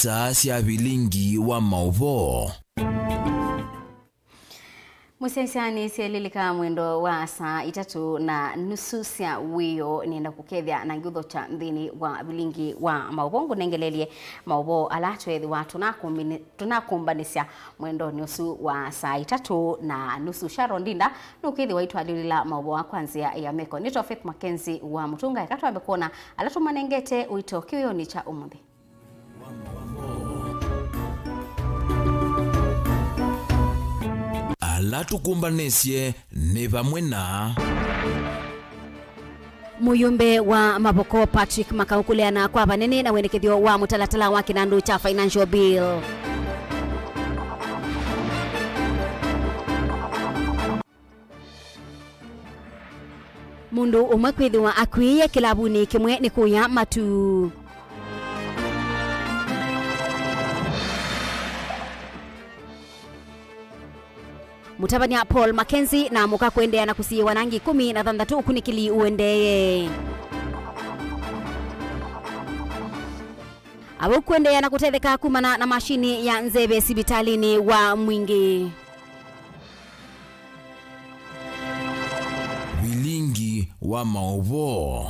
isaa cia Vilingi wa Mauvoo. Musesiani sielilika mwendo wa saa 3:30 cia wio nenda kukethia na ngutho cha nthini wa Vilingi wa Mauvoo nengelelie Mauvoo alatwethi wa tunakumbanisya mwendo nusu wa saa 3:30 Sharon Ndinda nukithi waitwalilila Mauvoo wa kwanzia ya meko nito Faith MAKENZI wa Mutunga ikatwambe kuona alatumanengete wito kiwiyoni cha umuthi. Alatukumbanisye ni vamwe na Muyumbe wa Maboko Patrick makaukuleana kwa vanene na wendekethio wa mutalatala wa kinandu cha financial bill. Mundu umwe kwithiwa akwiye kilabuni kimwe ni kuya matu. Mutabania Paul MAKENZI na muka kuendea na kusiye wanangi 16 ukunikili uendeye. Abo kuendea na kutetheka kumana na mashini ya nzebe sibitalini wa Mwingi. Vilingi wa Mauvoo.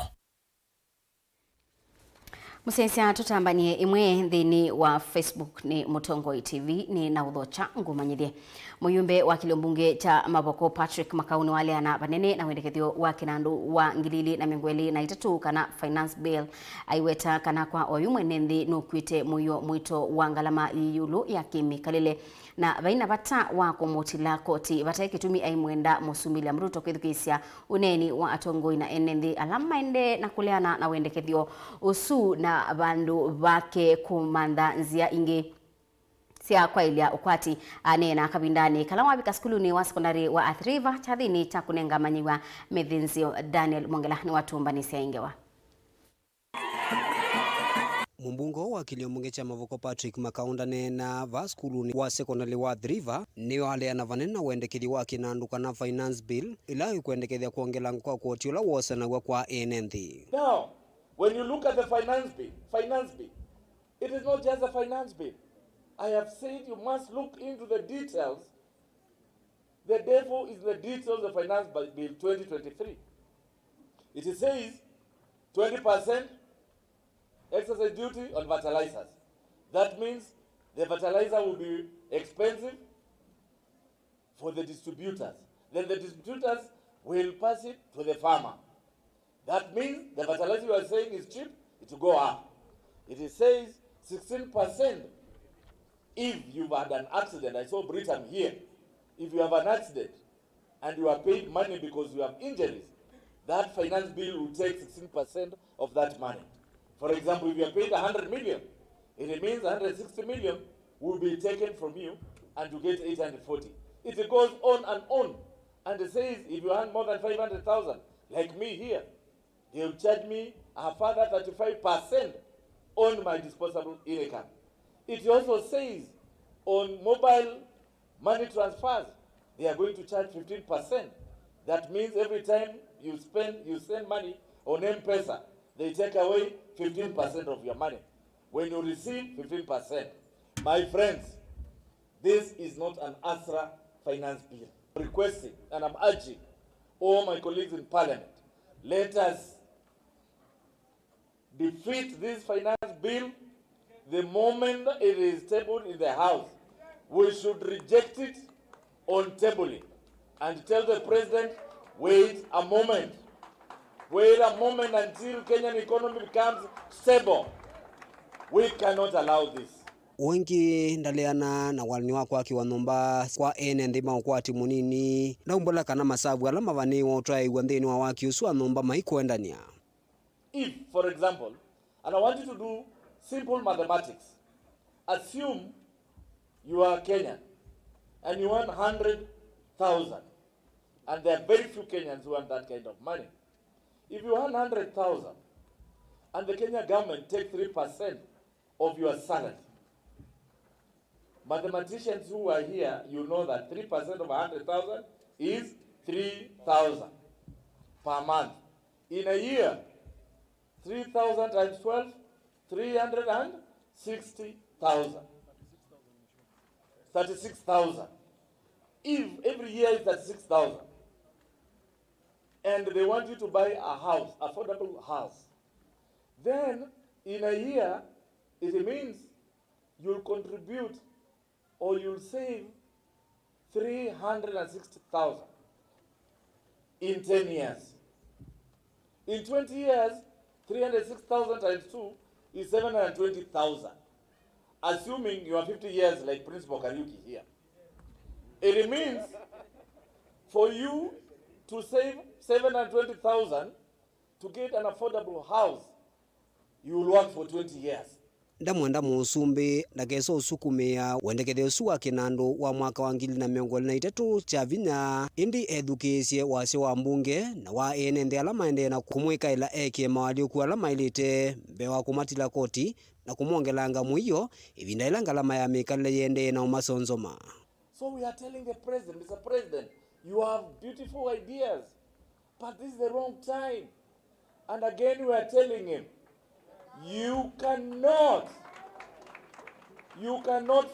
Musensia tutambanie imwe nthini wa Facebook ni Mutongoi TV ni na udhocha ngumanyithie. Muyumbe wa kilombunge cha Maboko Patrick makauni wale ana banene na wendekethio wa kinandu wa ngilili na mengweli na itatu kana finance bill aiweta kana kwa oyumwe nenthi nukwite muyo mwito wa ngalama yulu ya kimikalile na baina bata wa kumutila koti bataikitumi aimwenda musumila mruto kwithukisya uneni wa atongoi na enenthi alama ende na kuleana na wendekethio usu na bandu bake kumanda nzia ingi sia kwailia ukwati anena kabindani kalawa bikaskulu wa sekondari wa Athriva chathini cha kunenga manyiwa Methinzio Daniel Mongela ni watumbanisia ingewa. Mumbungo wa kiliombunge cha Mavoko Patrick makaundane na vaskulu wa sekondari wa Athriva niyo aleana vanena wendekithio wa kinandu kana finance bill ila kuendekethia kuongela kwa kuotiola wosanagwa kwa enenthi. Now, when you look at the finance bill, it is not just a finance bill. I have said you must look into the details. The devil is the details of Finance Bill 2023. It says 20% exercise duty on fertilizers. That means the fertilizer will be expensive for the distributors. Then the distributors will pass it to the farmer. That means the fertilizer you are saying is cheap, it will go up. It says 16% if you've had an accident. I saw Britain here. If you have an accident and you are paid money because you have injuries, that finance bill will take 16% of that money. For example, if you are paid 100 million, it means 160 million will be taken from you and you get 840. It goes on and on. And it says if you earn more than 500,000, like me here, they will charge me a further 35% on my disposable income. It also says on mobile money transfers, they are going to charge 15%. That means every time you send money on M-Pesa, they take away 15% of your money. When you receive 15%, my friends, this is not an ASRA finance bill. I'm requesting and I'm urging all my colleagues in Parliament, let us defeat this finance bill the moment it is tabled in the House. We should reject it on tabling and tell the President, wait a moment until Kenyan economy becomes stable. We cannot allow this. Wengi ndaleana na walini wako akiwa nomba kwa ene ndima ukwati munini na umbola kana masabu alama vani wotrai wandeni wa waki usua nomba maikuendania. If, for example, and I want you to do simple mathematics, assume you are Kenyan and you earn 100,000, and there are very few Kenyans who earn that kind of money. If you earn 100,000 and the Kenya government takes 3% of your salary, mathematicians who are here, you know that 3% of 100,000 is 3,000 per month. In a year, 3,000 times 12, 360,000. 36,000. If every year is 36,000, and they want you to buy a house, affordable house, then in a year, it means you'll contribute or you'll save 360,000 in 10 years. In 20 years, 306,000 times 2 is 720,000. Assuming you are 50 years like Principal Kariuki here. It means for you to save 720,000 to get an affordable house, you will work for 20 years. Ndamwenda musumbi ndakeso usukumia wendekethio usu wa kinandu wa mwaka wa 2023 cha vinya indi edukisye wase wa mbunge na wa ene nthi ala maende na kumwikaila ekie mawaliuku ala mailite mbe wa kumatila koti na kumwongelanga mwiyo ivinda ila ngalama ya mikalile yende na umasonzoma. So we are telling the president, Mr. President, you have beautiful ideas, but this is the wrong time. And again we are telling him, you cannot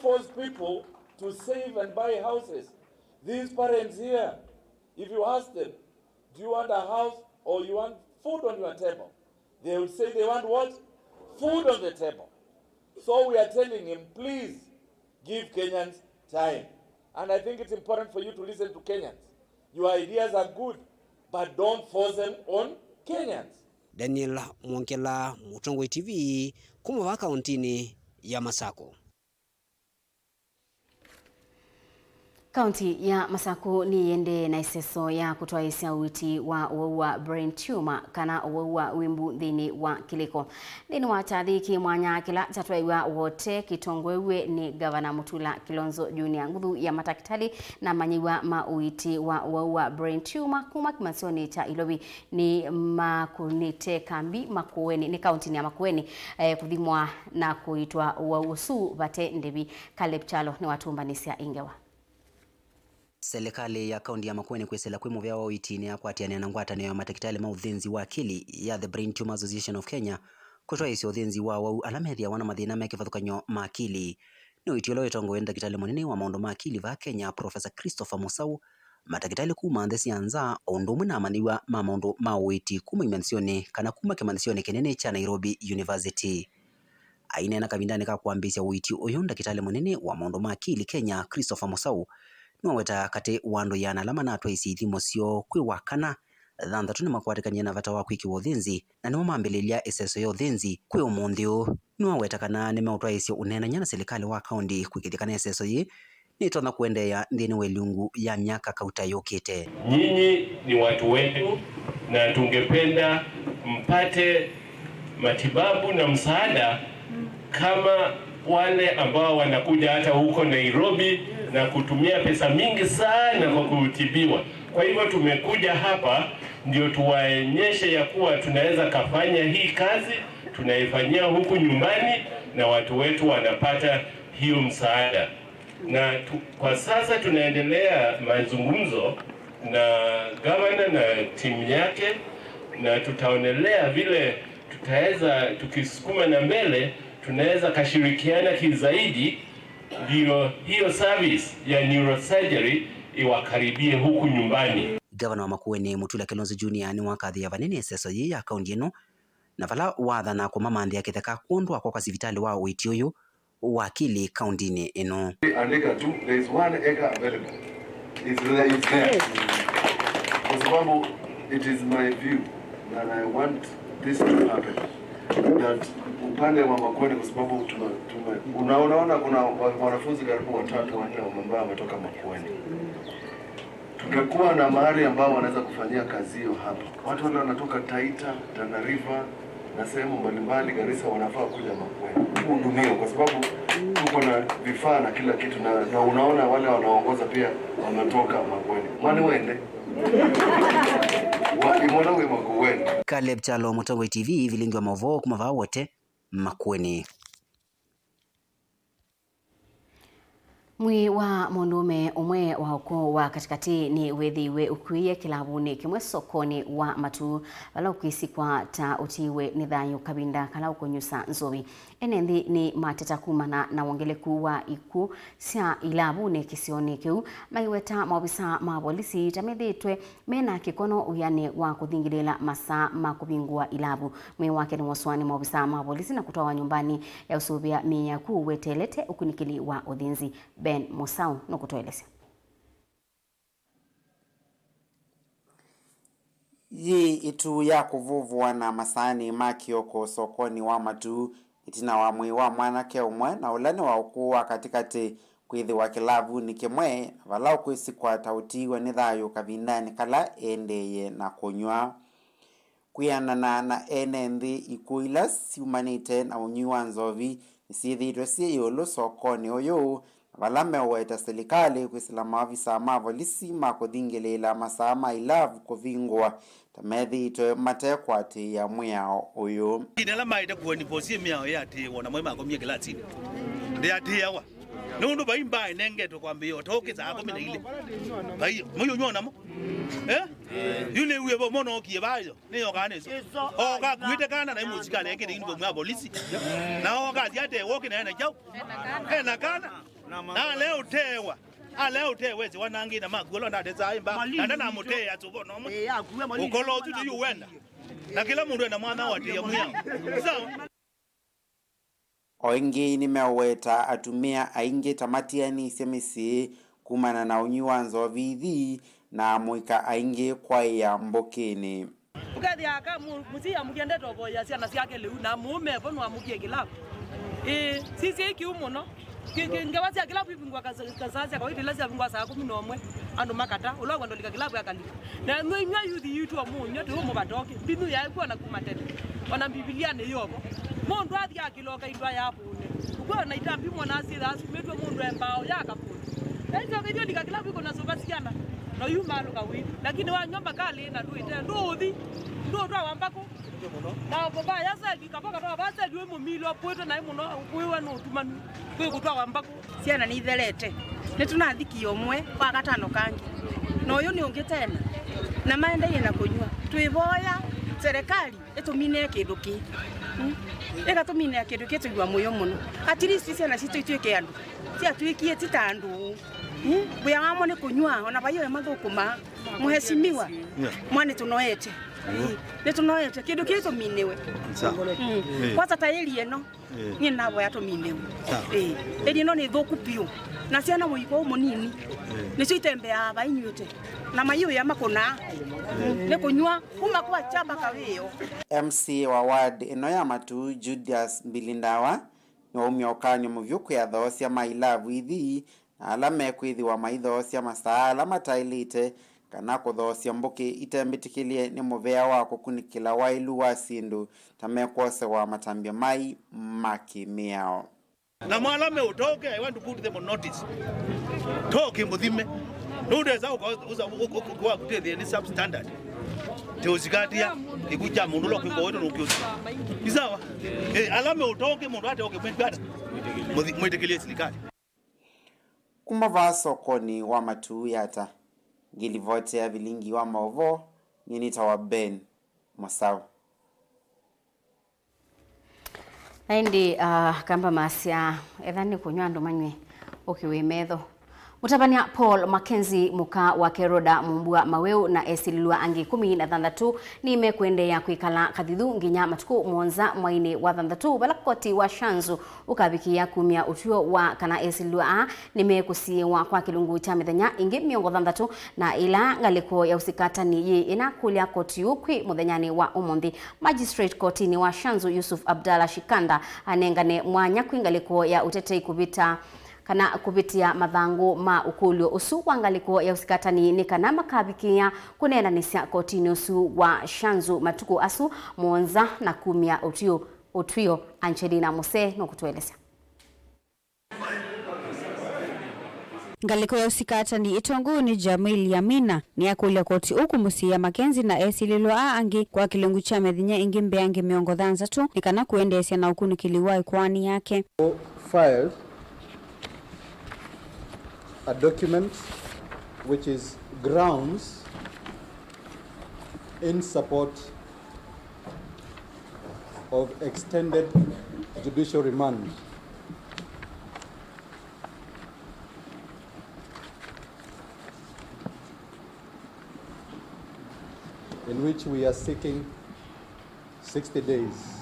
force people to save and buy houses. These parents here, if you ask them, do you want a house or you want food on your table? They will say they want what? Food on the table. So we are telling him, please give Kenyans time. And I think it's important for you to listen to Kenyans. Your ideas are good, but don't force them on Kenyans. Daniel Mwonkela, Mutongo TV, Mauvoo kauntini ya Masako. Kaunti ya Masako ni yende na iseso ya kutoa isia witi wa brain tumor kana wa wimbu dhini wa kiliko. Dhini wa tathiki mwanya kila tatwaiwa wote kitongwewe ni Gavana Mutula Kilonzo Junior nguthu ya matakitali na manyiwa mauiti wa brain tumor kuma kimansioni cha Ilobi ni makunite kambi Makueni ni kaunti ni ya Makueni kuthimwa na kuitwa usu bate ndebi Caleb Chalo ni watumbanisia ingewa. Serikali ya kaunti ya Makueni kwesela kwimu vya wawitini ya kwatiania na ngwatanio ya matakitali ma uthenzi wa akili ya The Brain Tumor Association of Kenya kutoa isi uthenzi wa wau alamethia wana mathina meke vathukanyo ma akili. Ni uitiolo wetongo wenda kitali munini wa maundu ma akili va Kenya Professor Christopher Musau matakitali kuma nthesi ya nza undumwe na amaniwa ma maundu ma uiti kuma imansioni kana kuma kimansioni kinene cha Nairobi University. Aina na kavindani ka kuambisya uiti uyu ndakitali munini wa maundu ma akili Kenya Christopher Musau nweta kati wando yana alama na atwa isi ithimo sio kwi wakana thantatu ni makwatikania na vata wa kwiki wa uthinzi na ni mambililia iseso ya uthinzi kwi umunthio nweta kana ni mautwa isi unenanya na serikali wa kaunti kwikithikana iseso yi ni tonda kuendeya nthini wa ilungu ya miaka kauta yukite. Nyinyi ni watu wetu na tungependa mpate matibabu na msaada kama wale ambao wanakuja hata huko Nairobi na kutumia pesa mingi sana kwa kutibiwa. Kwa hivyo tumekuja hapa ndio tuwaonyeshe ya kuwa tunaweza kafanya hii kazi, tunaifanyia huku nyumbani na watu wetu wanapata hiyo msaada. Na kwa sasa tunaendelea mazungumzo na gavana na timu yake na tutaonelea vile tutaweza tukisukuma na mbele tunaweza kashirikiana kizaidi ndio hiyo service ya neurosurgery iwakaribie huku nyumbani. Gavana wa Makueni Mutula Kilonzo Junior ni wakathi ya vanene iseso yi ya kaunti ino na vala wathana kwa mamanthi ya kitheka kuondwa kwa sivitali wa uiti uyu wa akili kauntini ino. Andika tu, there is 1 acre available. It's there. Kwa sababu it is my view and I want this to happen. That upande wa Makueni kwa sababu unaona kuna wanafunzi karibu 3-4 ambao wametoka Makueni. Tungekuwa na mahali ambao wanaweza kufanyia kazi hiyo hapa. Watu wale wanatoka Taita, Tana River na sehemu mbalimbali Garissa wanafaa kuja Makueni. Kuhudumia kwa sababu tuko na vifaa na kila kitu na unaona wale wanaongoza pia wanatoka Makueni. Mwani wende. Walimwona Makueni. Caleb Chalo, Mutongo TV, Vilingi wa Mauvoo kumavaa wote Makueni. Mwi wa mundume umwe wa ukoo wa katikati ni wethiwe ukwiye kilabuni kimwe sokoni wa matu wala ukwisi kwa ta utiwe ni thayo kabinda kala ukonyusa nzovi enendi ni mateta kumana na wongeleku wa iku sia ilabuni kisioni kiu maiweta maobisa ma polisi tamethitwe mena kikono uyane wa kuthingilela masa makubingwa ilabu mwi wake ni waswani maobisa ma polisi na kutoa nyumbani ya usubia miyaku wetelete ukunikili wa udhinzi Ben Musau no kutoeleza. Yi itu ya kuvuvwa na masani makioko sokoni wa matu itina wa mwi wa mwanake umwe na ulani wa ukua katikati kwithi wa kilavu ni kimwe vala ukwisi kwa tautiwe ni thayo kavindani kala endeye na kunywa kuyanana na enendi ikuila siumanite na unywa nzovi isithitwe si yulu sokoni oyo vala meweta serikali kwisila maafisa ma polisi makuthingilela masaa ma ilavu kuvingwa tamethitwe matekwati ya mwiao uyu inela maite kuoni posi miao yati wona mwema akomie kilatini ndi atiawa nundu baimba inengeto kwambia otoke za akomina ile bai moyo nyona mo yule uye bo mono okie bayo niyo kaneso oka kuite kana na muzika leke ndi mwa polisi na oka yate woke na jau na kana na leo tewa leo tewe zi wanangina magolo ndateza imba na mutea tubono ukolo tuti yuwenda na kila mundu ena mwana wati ya muyao sawa oingi nimeweta atumia aingi tamatiani semisi kumana na unywa nzovi thi na muika aingi kwa ya mbokini ukathi aka musia mugende tobo ya ciana ciake liu na mume bonwa mukie kilabu sisi iki umuno kingawasia kilabu ibingwa kazaza kwa ile lazia bingwa saa 11 andu makata ulwa ndolika kilabu yakalika na nywa yuthi yitu omunyo tu mu batoke binu ya kwa na kumatete wana biblia ne yobo mundu athi akiloka indwa yapune uko na itambi mwana asira asumetwe mundu embao yakapune hizo video ndikakilabu iko na sobasiana no yumalo kawi lakini wa nyomba kali na tuite nduthi ndo wambako na baba yasa dikapaka to basa diwe mumilo pweto na imuno kuiwe no tumanu kwe kutwa wambako ciana ni ithelete ni tunathiki omwe kwa gatano kangi no uyu ni ungi tena na maendeie na kunywa twiboya serikali etumine kindu ki tumine kindu ki tuigwa muyo muno at least ciana citu itwike andu cia twikie titandu buya wamo ni kunywa ona bayo mathukuma muheshimiwa mwane tunoete ni tunoete kindu ki tuminewe kwanza tairi eno ni nabo ya tuminewe eri no ni thuku piu na ciana muiko munini ni citembea bainyute na mayu ya makona ni kunywa kuma kwa chamba kawiyo MC wa ward eno ya matu Judas Mbilindawa ni umyokanyo muvyuku ya thosia mailavu ithi alame kwithi wa maithosia masaala matailite kana kuthosia mbuki itembitikilie ni muvea wako kunikila wailu wa sindu tamekwose wa matambia mai makimiao na mwalame utoke I want to put them on notice toke muthime ndeza uza kwa kutethi ni substandard teozikatia ikuja mundu lo kwingo wetu nukiosi isawa alame utoke mundu ate okemwenda mwitikilie serikali kumava sokoni wa matu yata gilivote ya Vilingi wa Mauvoo ninita wa Ben Musau Aindi kamba masia ethani kunywa andu manywe ukiwimetho Mutabania Paul MAKENZI muka wa Keroda mumbua Mauvoo na esililwa angi 16 ni mekwendea kwikala kathithu nginya matuku mwonza mwaini wa 6 balakoti wa shanzu ukabikia kumia utio wa kana esililwa ni mekusiwa kwa kilungu cha mithenya ingi miongo 6 na ila ngaliko ya usikata ni ye ina kulia koti ukwi muthenyani wa umundi magistrate koti ni wa shanzu Yusuf Abdalla Shikanda anengane mwanya kwingaliko ya utetei kubita kana kupitia mathangu ma ukulio usu wangaliko ya usikatani ni kana makabikia kunena nisya kotini usu wa shanzu matuku asu mwonza na kumia utwio Angelina Muse no kutueleza ngaliko ya usikatani itongu ni Jamil Yamina ni akulia koti uku musia MAKENZI na esililo angi kwa kilungu cha methinya ingi mbeangi miongo 3 ni kana kuendesya na ukuni kiliwai kwani yake files a document which is grounds in support of extended judicial remand. In which we are seeking 60 days.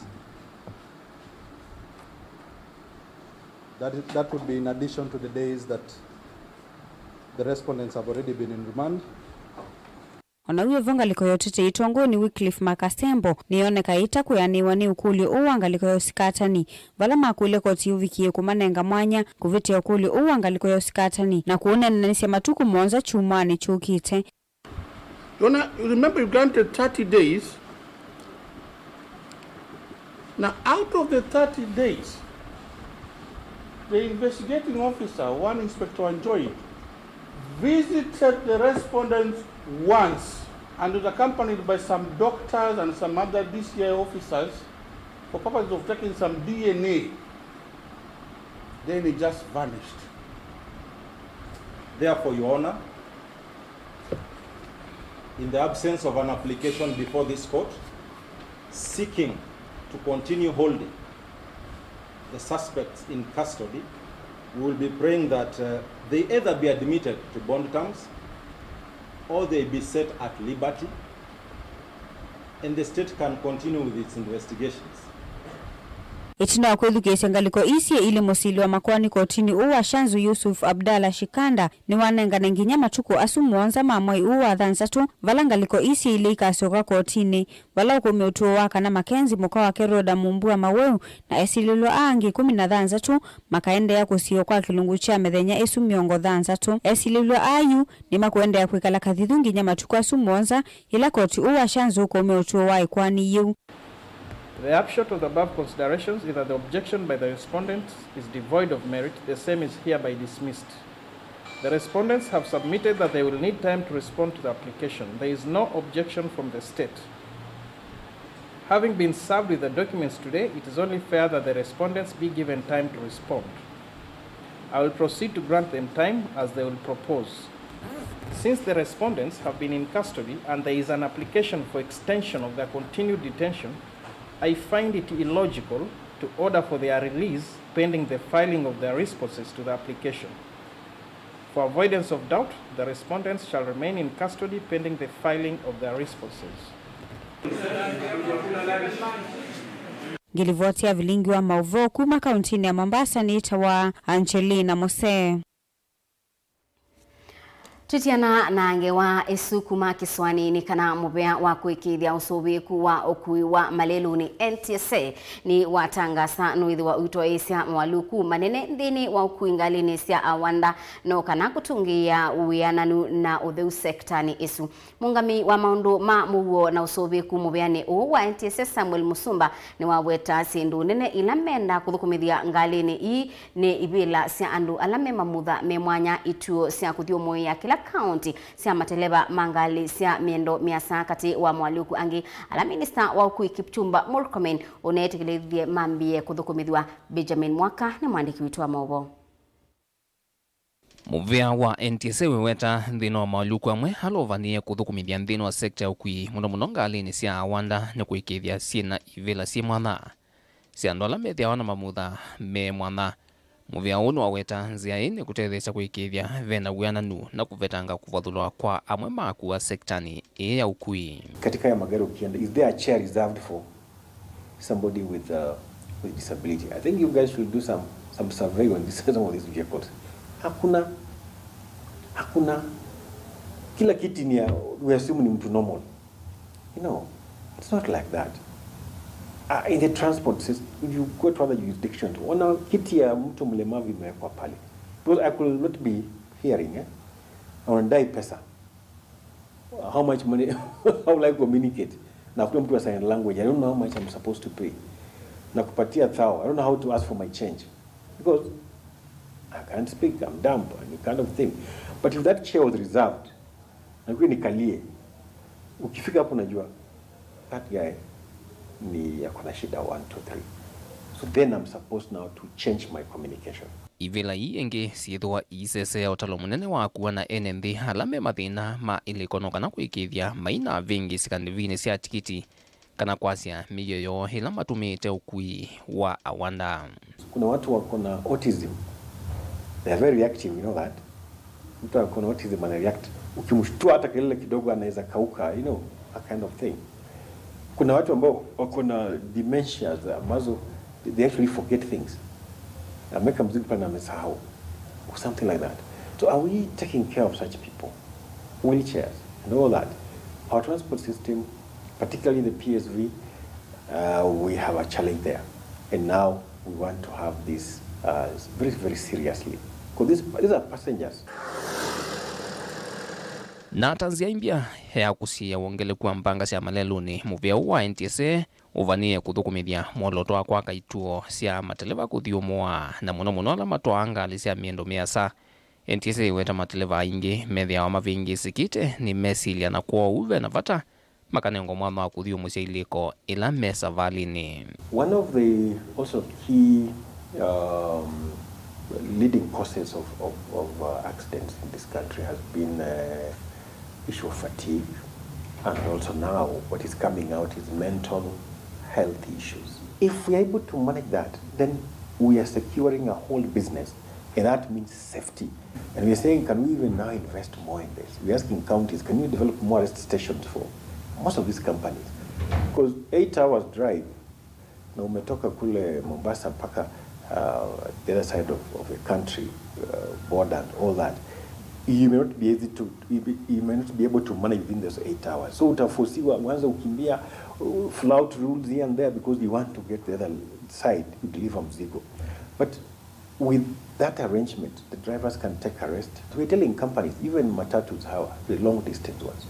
That would be in addition to the days that the respondents have already been in remand. Onauye vongaliko yotete itongo ni Wycliffe Makasembo niyoneka ita kuyaniwa ni ukuli uwangaliko yosikatani vala makuile koti uvikie kumanenga mwanya kuviti ukuli uwangaliko yosikatani na kuonana nisi matuku monza chumani chukite. Remember you granted 30 days. Now out of the 30 days, the investigating officer, one Inspector Anjoy, visited the respondents once and was accompanied by some doctors and some other DCI officers for purposes of taking some DNA. Then he just vanished. Therefore, Your Honor, in the absence of an application before this court, seeking to continue holding the suspects in custody, we will be praying that they either be admitted to bond terms or they be set at liberty and the state can continue with its investigations. Itina kwethukesya ngaliko isye ili musili wa makwani kotini uwa Shanzu Yusuf Abdalla Shikanda ni wanenga nenginya matuku asumuonza mamoi uwa dhansatu vala ngaliko isye ili ikasoka kotini vala ukumi utuo waka na Makenzi muka wa Keroda Mumbua Mauvoo na esililo aangi 13 makaende ya kusio kwa kilungu cha medhenya esu miongo dhansatu esililo ayu ni makuende ya kuikala kathithungi nya matuku asumuonza ila koti uwa Shanzu ukumi utuo wa ikwani yu. The upshot of the above considerations is that the objection by the respondents is devoid of merit. The same is hereby dismissed. The respondents have submitted that they will need time to respond to the application. There is no objection from the state. Having been served with the documents today, it is only fair that the respondents be given time to respond. I will proceed to grant them time as they will propose. Since the respondents have been in custody and there is an application for extension of their continued detention, I find it illogical to order for their release pending the filing of their responses to the application. For avoidance of doubt, the respondents shall remain in custody pending the filing of their responses. Gilivotia Vilingi wa Mauvoo kuma kauntini ya Mombasa ni itawa Angelina Mose. Tutiana na ngewa esu kuma kiswani ni kana mubea wa kuikithia usobeku wa okui wa malelu ni NTSA ni watangasa nuithi wa utoesia mwaluku manene ndini wa ukuingali nesia awanda no kana kutungia uwiananu na utheu sekta ni esu. Mungami wa maundu ma Mauvoo na usobeku mubeane u wa NTSA Samuel Musumba ni waweta sindu nene ilamenda kuthukumithia ngali ni ii ni ibila sia andu alame mamutha memwanya ituo sia kuthio moyo ya kila county sia mateleba mangali sia miendo miasa kati wa mwaluku angi ala minister wa ukui Kipchumba Murkomen unetekelethie mambie kuthukumithwa Benjamin Mwaka ni mwandiki witu wa Mauvoo. Muvea wa NTSA weweta nthino mwaluku amwe halovanie kuthukumithia nthino wa sekta ya ukui muno ngali ni sia awanda ni kuikithia siena ivela si mwana sia ndola methia wana mamutha me mwana. Muvea unu waweta nzia ini kutethesha kuikithia vena wiananu na kuvetanga kuvathulwa kwa amwe maku wa sektani ya ukui. Katika ya magari ukienda, is there a chair reserved for somebody with disability? I think you guys should do some survey on some of these vehicles. Hakuna. Kila kiti ni we assume ni mtu normal. You know, it's not like that. In the transport system, if you go to other jurisdictions, wana kiti ya mtu mlemavu imewekwa pale. Because I could not be hearing, I wanadai pesa. How much money, how will I communicate? Na kuna mtu wa sign language, I don't know how much I'm supposed to pay. Na kupatia thao, I don't know how to ask for my change. Because I can't speak, I'm dumb, and kind of thing. But if that chair was reserved, na kwa nikalie, ukifika hapo najua, that guy, ni yakona shida 1, 2, 3. So then I'm supposed now to change my communication. ivila ingi siithwa isesea utalo munene wa kuwa na NND alame mathina ma ilikono kana kwikithia maina vingi sikandivini sia tikiti kana kwasya miyoyo ila matumite ukui wa awanda. Kuna watu wako na autism. They are very reactive, you know that. Mtu wako na autism ana react. Ukimshtua hata kelele kidogo anaweza kauka, you know, a kind of thing. Kuna watu ambao wako na dementia ambazo they actually forget things. Ameka mzigo pana amesahau or something like that. So are we taking care of such people? Wheelchairs and all that. Our transport system, particularly the PSV, we have a challenge there. And now we want to have this very, very seriously. Because these are passengers. Na tanzia imbia ya kusia wongele kwa mpanga sia maleluni muvya wa NTSA uvanie kuthukumithia mwoloto wa kwa kaituo sia mateleva kuthiumwa na muno ala matwanga alisia miendo miasa. NTSA weta mateleva ingi methia wa mavingi sikite ni mesilia na kwa uve na vata makanengo mwana wa kuthiumu sia iliko ila mesa valini. One of the also key leading causes of accidents in this country has been issue of fatigue, and also now what is coming out is mental health issues. If we are able to manage that, then we are securing a whole business, and that means safety. And we are saying, can we even now invest more in this? We are asking counties, can you develop more rest stations for most of these companies? Because 8 hours drive, na umetoka kule Mombasa mpaka the other side of the country, border and all that, you may not be able to manage within those 8 hours. So utafosiwa mwanzo ukimbia flout rules here and there because you want to get the other side to deliver mzigo. But with that arrangement, the drivers can take a rest. We're telling companies, even matatus, the long distance ones,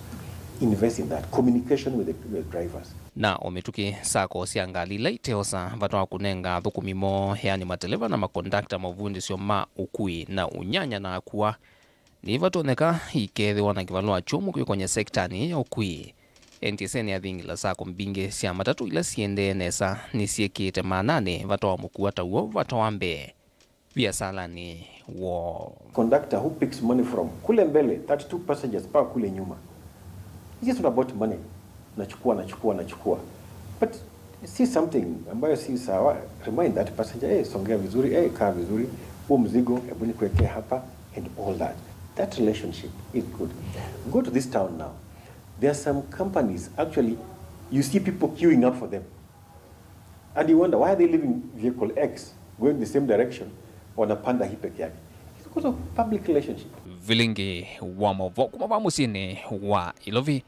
invest in that communication with the drivers. Na ometuki sako siangali leiteosa vatwa kunenga thukumimo yani mateleva na makondakta mavundi sio ma ukui na unyanya na akuwa ni vatoneka ikethiwa na kivalua chumu kwenye sektani ya ukui. NTSA ni athingila sako mbingi sia matatu ila siende nesa ni siekite manane vatwa mukua tauo vatwa mbe via salani wo. Conductor who picks money from kule mbele 32 passengers pa kule nyuma. It's just about money. Nachukua. But see something ambayo si sawa, remind that passenger, songea vizuri, kaa vizuri, huo mzigo, hebu nikuwekee hapa, and all that. That relationship is good. Go to this town now. There are some companies, actually, you see people queuing up for them. And you wonder, why are they leaving vehicle X, going the same direction, wanapanda hii peke yake? It's because of public relationship. Vilingi wa Mauvoo kumava musini wa Ilovi,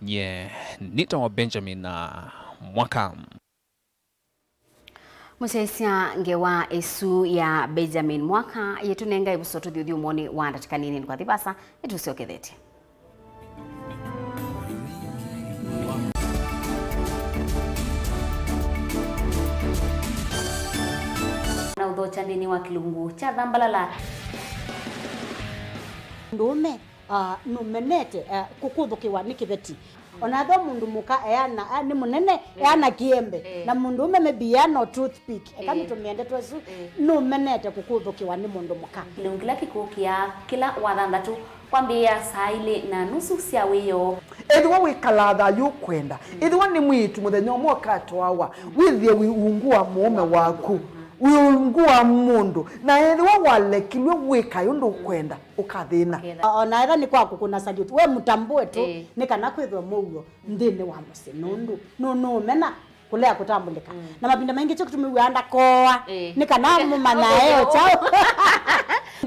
nye nita wa Benjamin na mwaka. Musesia ngewa esu ya Benjamin mwaka yetunenga ibusoto thiuthi umoni wa ndatikanini kwa thibasa etusiokethete. Na udhocha ndini wa kilungu cha Dhambalala. Ndume numenete kukuthukiwa ni kibeti. Onatho mundu muka eana ni munene eana kiembe na mundu ume maybe no toothpick ekani tumiende twesu numenete kukuthukiwa ni mundu muka. Kilungila kikukia kila wathanthatu kwambia saa ile na nusu cia wiyo. Ethiwa wikalatha yukwenda ethiwa ni mwitu muthenya umwe katwawa withie wiungua mume waku wiungua mundu na ethiwa walekilwe wika yundu kwenda ukathina ona era ni kwaku kuna salute we mutambue tu ni kana kwithwa muguo ndini wa musinundu no mena kulea kutambulika na mabinda mengi cyo kutumiwanda koa ni kana mumana eo chao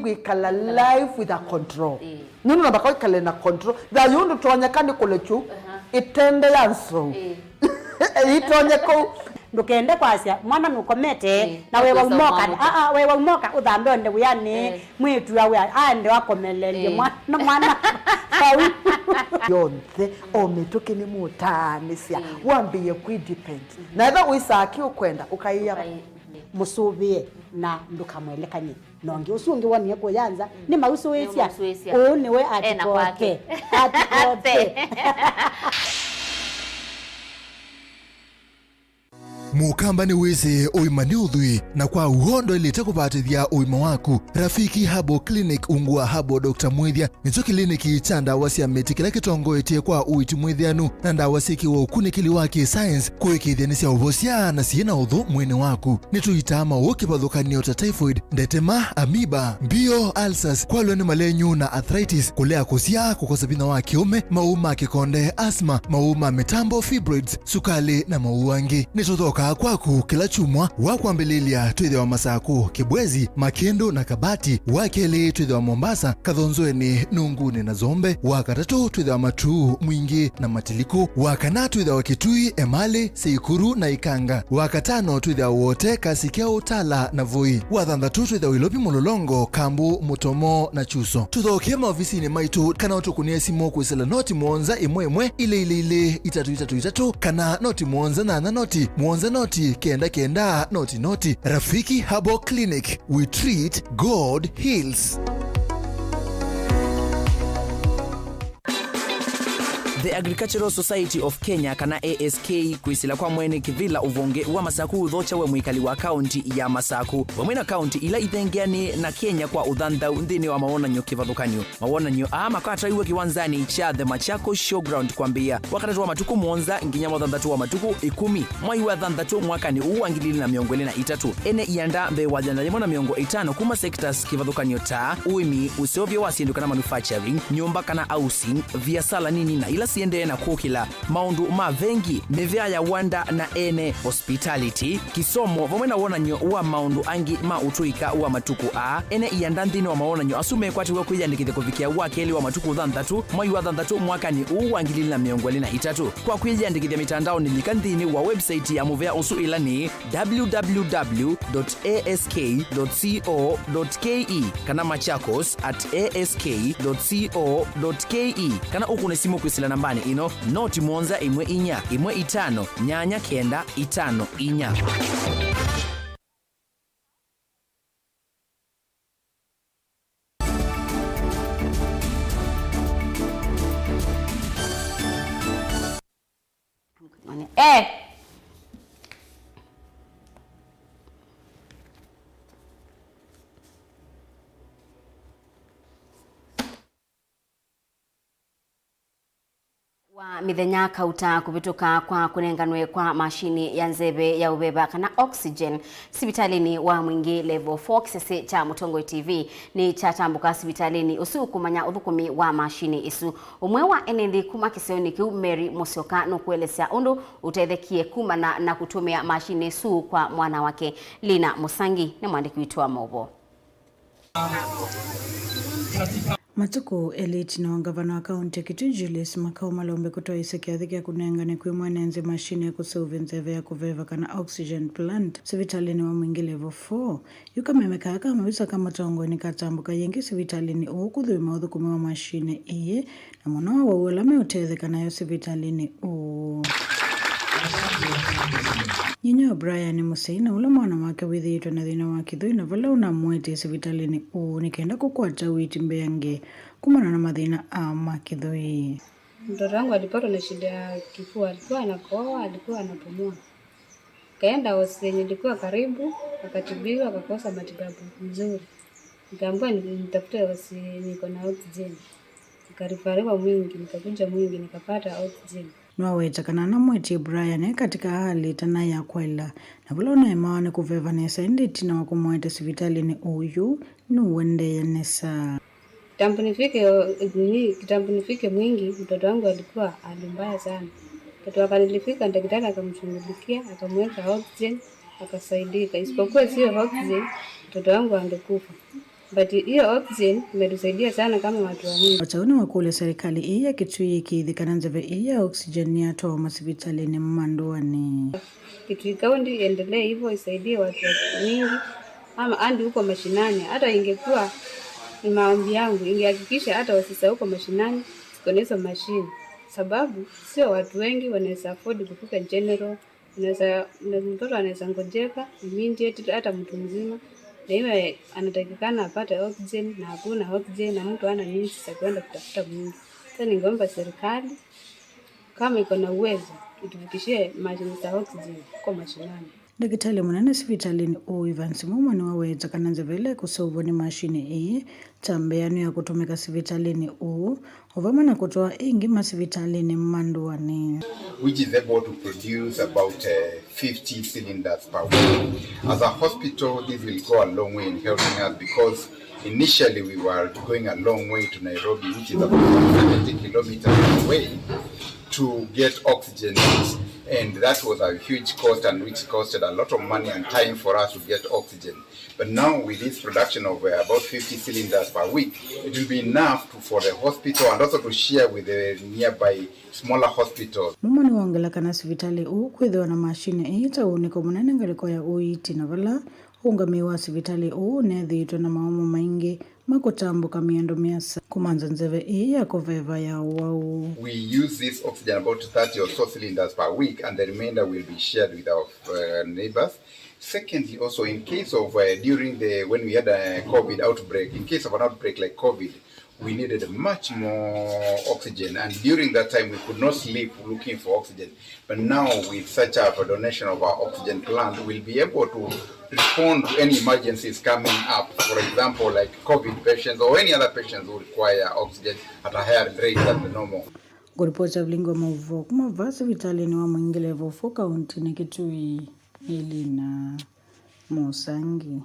wikala life with a control nunu na bakao ikale na control da yundu tonyekani kulechu itende yanso itonyeko ndukende kwasia mwana nukomete na wewe umoka wewe umoka uthambe onde uyani mwitu yawe ande wakomelelie mwana yonthe ometoke ni mutanisia wambie kwidepend na eva uisaki ukwenda ukaiya musubie na ndukamwelekanye nongi usungi wani yako yanza ni mausu wesia ni we atikote mukamba ni wese uimani udhui na kwa uhondo ilete kubatithia uima waku. Rafiki Habo Clinic ungua Habo Dr. Mwithia nicho kliniki cha ndawa cia miti kila kitongoetie kwa uiti mwithianu na ndawa siki wa ukunikili wake science kuikithia cia uvosia na ciena uthu mwene waku. Nituitama ukibadhukanio ta typhoid, ndetema, amiba, bio, ulcers, kwalwe ni malenyu na arthritis, kulea kusia, kukosa bina wa kiume, mauma kikonde, asma, mauma mitambo, fibroids, sukali na mauangi. Nituthoka kwaku kila chumwa wakwambililia twithe wa Masaku, Kibwezi, Makendo na Kabati, wakeli twithe wa Mombasa, Kathonzweni, Nunguni na Zombe, wakatatu twithe wa Matuu, Mwingi na Matiliku, wakana twithe wa Kitui, Emali, Seikuru na Ikanga, wakatano twithe wa wote Kasikia, Utala na Voi, wathanthatu twithe wa Ilobi, Mulolongo, Kambu, Mutomo na Chuso. Tuthokie maofisini maitu kana utukunie simu kwisela noti mwonza imwe ile itatu kana noti mwonza na noti mwonza noti kenda noti. Rafiki Habo Clinic, we treat, God heals. The Agricultural Society of Kenya kana ASK kwisila kwa mwene kivila uvonge wa Masaku uthocha we mwikali wa kaunti ya Masaku wamwena kaunti ila ithengeani na Kenya kwa uthantha nthini wa mawonanyo kivathukanio mawonanyo makatraiwe kiwanzani cha The Machakos Showground kwambia wakatatu wa matuku mwonza nginya mwathantatu wa matuku 10 mwai wa thantatu mwakani uwa ngilili na miongo na itatu ene ianda mbe wajana na miongo 5 kuma sectors kivathukanio ta uimi usiovyo wasindu kana manufacturing nyumba kana housing biasala nini na ila siende na kukila maundu mavengi mevya ya wanda na ene hospitality kisomo vomwena wonanyo wa maundu angi utuika wa matuku ene iandanthini wa maonanyo asume kwatiwe kwiyandikithia kuvikia wakeli wa matuku thantatu mwai wa thantatu mwakani uwangilili na miongo na itatu kwa kwiyandikithia mitandao ni likanthini wa website ya muvea usu ilani www.ask.co.ke kana machakos@ask.co.ke kana ukune simu kwisila nambani ino noti mwonza imwe 5 nyanya kenda 5 wa mithenya kauta kubituka kwa kunenganwe kwa mashini ya nzebe ya ubeba kana oxygen sibitalini wa Mwingi level 4 kisese cha Mutongo TV ni chatambuka sibitalini usukumanya uthukumi wa mashini isu umwe wa enendi kuma kiseoni kiu Mary Musyoka no kuelesea undu utethekie kumana na kutumia mashini su kwa mwana wake Lina Musangi ni mwandiki wetu wa Mauvoo. Matuku elite na gavana wa kaunti ya Kitui Julius Makau Malombe kutoa isekiathiki ya kunengane kwi mwanenze mashine ya kusuvi nzeve ya kuveva kana oxygen plant sivitalini wa Mwingi level 4 yuka memekaka mawisa kama tongoni katambuka yengi sivitalini ukuthui maudhukumi wa mashine iye na mwana wa uolame utetheka nayo sivitalini Nyinyo Brian Museina ula mwana wake withiitwe na thina wa kithui na vala unamwete sivitalini nikenda kukwata witi mbeange kumana na mathina makithui. Mtoto wangu alipatwa na shida ya kifua, alikuwa anakohoa, alikuwa anapumua. Kaenda hospitali ilikuwa karibu, akatibiwa akakosa matibabu mzuri. Nikaambiwa nitafute niko na oxygen. Nikarifariwa Mwingi, nikakuja Mwingi nikapata oxygen. Nwaweta kana na mweti Brian katika hali tana ya kwela na vula unaemawane kuveva nesa inditi na wakumwete sivitalini uyu nuwende ya nesa. Kitambo nifike Mwingi, mtoto wangu alikuwa alimbaya sana. Mtoto akanilifika daktari akamshughulikia, akamweka oxygen, akasaidika. Isipokuwa sio oxygen, mtoto wangu angekufa. But hiyo oxygen imetusaidia sana kama watu wa Mungu. Watauni wakule serikali iya Kitui ikithikana nzeve iya oxygen ya toa masivitalini mmanduani. Kitui kaunti endelee hivyo isaidie watu wengi ama andi huko mashinani. Hata ingekuwa ni maombi yangu ingehakikisha hata wasisa huko mashinani zikonezo mashine. Sababu sio watu wengi wanaweza afford kufika general, mtoto anaweza ngojeka immediate hata mtu mzima. Na iwe anatakikana apate oxygen na hakuna oxygen na mtu hana means za kwenda kutafuta mwingi. Sasa ningeomba serikali kama iko na uwezo ituvukishie mashine za oxygen kwa mashinani. Ndagitali munene sivitalini Evans Mumani waweza kananza vile kusovo ni mashine hii tambeano ya kutumika sivitalini ovama na kutoa ingi masivitalini manduani, which is able to produce about 50 cylinders per week. As a hospital, this will go a long way in helping us because initially we were going a long way to Nairobi, which is about 70 kilometers away, to get oxygen, and that was a huge cost and which costed a lot of money and time for us to get oxygen. But now with this production of about 50 cylinders per week, it will be enough for the hospital and also to share with the nearby smaller hospitals. Mumani wangela kana sivitali kwithiwa na mashine ita uniko munene ngaliko ya uiti na vala ungamiwa sivitali nethitwe na maumo maingi makutambuka miendo miasa kumanza nzeve ya koveva ya wau. We use this oxygen about 30 or so cylinders per week, and the remainder will be shared with our neighbors. Secondly, also in case of when we had a COVID outbreak, in case of an outbreak like COVID, we needed much more oxygen, and during that time we could not sleep looking for oxygen. But now with such a donation of our oxygen plant, we'll be able to respond to any emergencies coming up. For example, like COVID patients or any other patients who require oxygen at a higher rate than the normal. Guripota Vilingi Mauvoo kumavasi vitalini wa mwingile vofu kaunti ni Kitui ili na Musangi.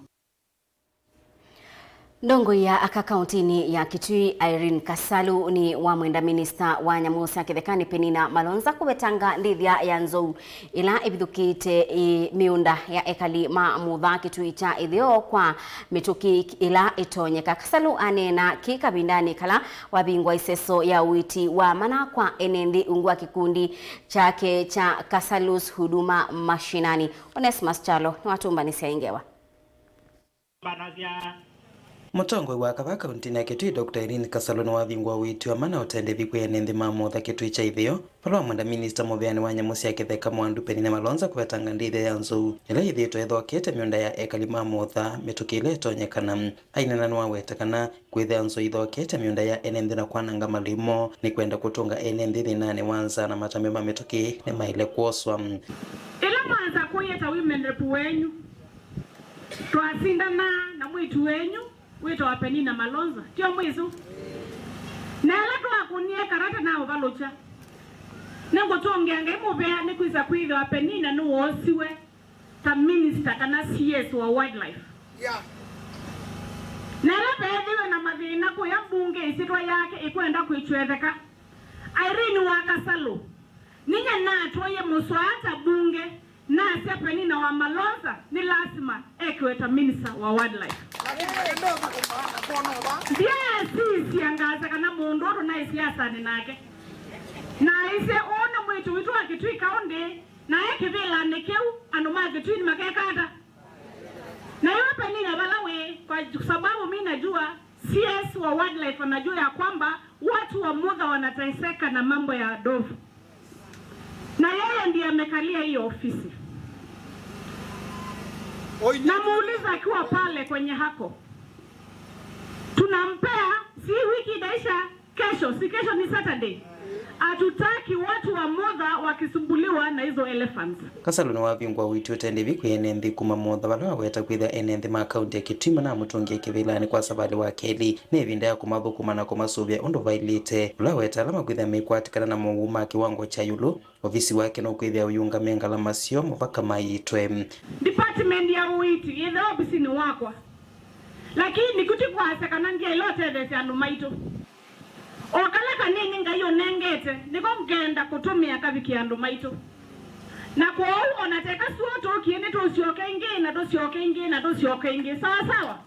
Ndongo ya aka kauntini ya Kitui Irene Kasalu ni wa mwenda minista wa Nyamusa Kithekani Penina Malonza kubetanga ndithia ya nzou ila ibithukite miunda ya ekali mutha Kitui cha ithio kwa mituki ila itonyeka. Kasalu anena kikabindani kala wabingwa iseso ya uiti wa mana kwa enendi ungwa kikundi chake cha Kasalu's huduma mashinani. Onesmus Chalo ni watumbanisi ya ingewa. Mutongwe wa kabaka kaunti ya Kitui Dr. Irene Kasalu na wabingwa witi wa mana utendethi kwenendi mamutha Kitui cha ithio palwa mwenda minister mubeani wa Nyamusa Kitheka Mwandu Penina Malonza kubetanga ndithia ya nzou ila ithitwe ithokete miunda ya ekali mamutha mituki ile itonyekana. Ainena nwa wetekana kwithia nzou ithokete miunda ya enendi na kwananga malimo ni kwenda kutunga enendi thinani wanza na matambe ma mituki ni maile kuoswa ila mwanza kuyeta women rep wenyu twasindana na mwitu wenyu wito wa Penina Malonza tio mwizu na ala twakunie karata na ovalocha nengo tongeanga imubea ni kwiza kwitho wa Penina no wosiwe ta minister kana CS wa wildlife na ala pethiwe na mathina ko ya bunge isitwa yake ikwenda kwichwetheka. Irene wa Kasalu ninya natwo ye muswata bunge na sia Penina wa Malonza ni lazima ekweta minister wa wildlife. Ndiye siangaza kana mundu oto na siasa ni nake na ise ona mwitu witu wa Kitui kaunti na ekivila nekeu anuma Kitui ni makekata na yo Penina balawe kwa sababu mimi najua CS wa wildlife wanajua ya kwamba watu wa mudha wanateseka na mambo ya dovu na yeye ndiye amekalia hiyo ofisi. Na muuliza akiwa pale kwenye hako tunampea si wiki daisha kesho, si kesho ni Saturday. Atutaki watu wa mudha wakisumbuliwa na hizo elephants. Kasalu na wabingwa witi utendethi kwenendi kuma mutha bala weta kwitha enendi ma kaunti ya Kitui mana mutungi kivilani kwa sabali wa keli ni vinda ya kumathukuma na kumasuvia undu vailite ula weta alama kwitha mikwatikana na muuma kiwango cha yulu ofisi wake no kwitha uyunga mengala masio mupaka maitwe department ya uiti either ofisi ni wakwa lakini kuti kwa sekana ndia ilote thesi andu maito okala kanini ngayo nengete niko mgenda kutumia kabiki andu maito na kwa huo nateka suoto kiene to sioke ingi na to sioke ingi sawa sawa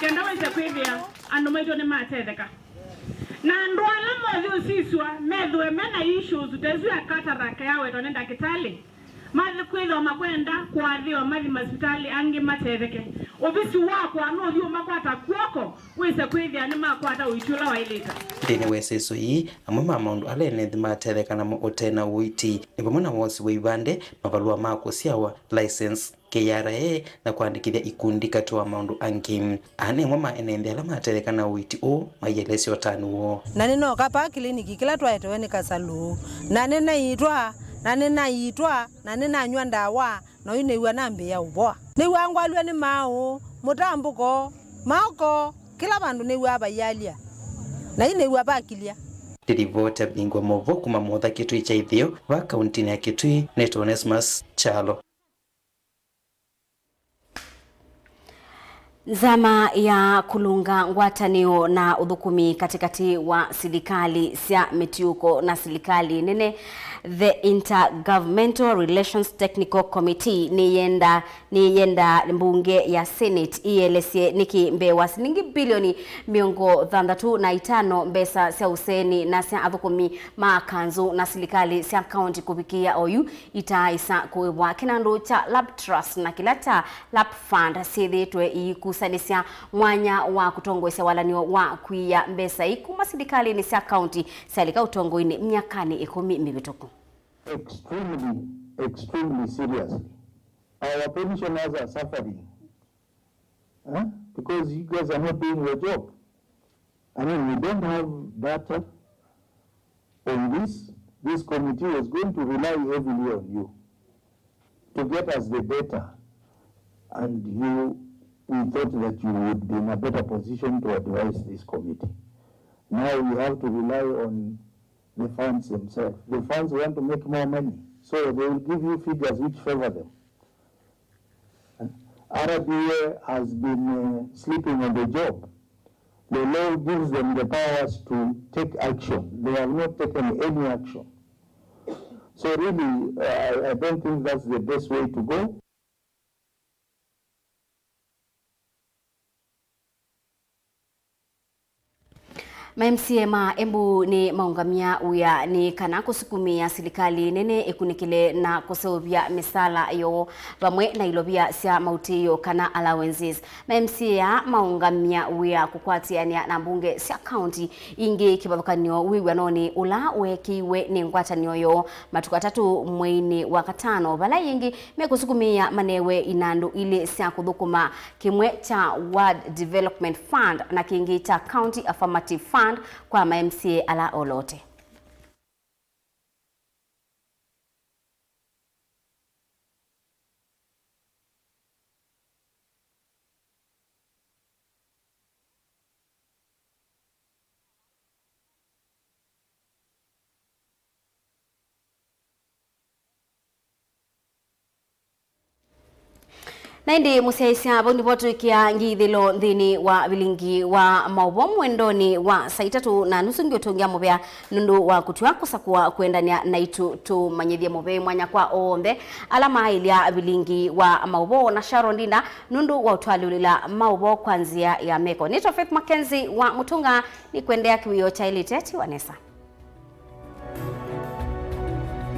kenda wese kwivia andu maito ni matetheka na ndo alamo thiusiswa methwe mena issues tezu ya kataraka yawe to nenda kitali mathi kwitho makwenda kwathiwa mathi hospitali angi matetheke ofisi wako anothiu makwata kuoko wese kwithia ni makwata uitula wailita ndini weseso yi amwe ma maundu alenethi matetheka na utena uiti ni pamwe na wosi wa ibande mavalua mako siawa license KRA na kuandikithia ikundi katoa maundu angi ane mwa enendi ala matetheka na uiti mayelesyo tanuo na nino kapa kliniki kila twaetewe ni Kasalu na nene itwa na ninaitwa na ninanywa ndawa na ineiwa nambe ya uboa niwa ngwalwe ni mao mutambuko mako kila bandu niwa bayalia na ineiwa bakilia Tirivota bingwa Mauvoo kuma motha Kitui cha ithio wa kaunti ya Kitui neto Onesmus Chalo. Zama ya kulunga ngwatanio na uthukumi katikati wa serikali cia mitiuko na serikali nene the Intergovernmental Relations Technical Committee ni yenda mbunge ya Senate ielesie niki mbewa silingi bilioni 65 mbesa cia useni na cia athukumi makanzu na serikali cia county kubikia oyu itaisa kuibwa kinandu cha Lab Trust na kilata Lab Fund sithitwe ikusanisia mwanya wa kutongwesya walanio wa kuia mbesa ikuma serikali ni cia county salika utongoini miakani 10 mibituku. Extremely seriously. Our pensioners are suffering because you guys are not doing your job. I mean, we don't have data on this. This committee was going to rely heavily on you to get us the data, and we thought that you would be in a better position to advise this committee. Now we have to rely on the funds themselves. The funds want to make more money, so they will give you figures which favor them. RBA has been sleeping on the job. The law gives them the powers to take action. They have not taken any action. So really, I don't think that's the best way to go. MCMA embu ni maungamia uya ni kana kusukumia serikali nene ikunikile na kusovya misala yo vamwe na ilobia sia mautiyo kana allowances. MCA maungamia uya kukwatiania na mbunge sia county ingi kibabakanyo wiwa noni ula wekiwe ni ngwatanio yo matuka 3 mwini wa 5 bala yingi mekusukumia manewe inandu ile sia kuthukuma kimwe cha Ward Development Fund na kingi cha County Affirmative Fund kwa MCA ala olote. Naindi museisya bondi botu kia ngithilo ndini wa Vilingi wa Mauvoo mwendoni wa saa 3 na nusu ngi utungia mubea nundu wa kutua kusakua kuendania na itu tu manyithia mube mwanya kwa ombe alama ilia Vilingi wa Mauvoo na Sharon Dinda nundu wa utwalulila Mauvoo kwanzia ya meko. Nito Faith MAKENZI wa Mutunga ni kuendea kiwio cha Eliteti Wanesa.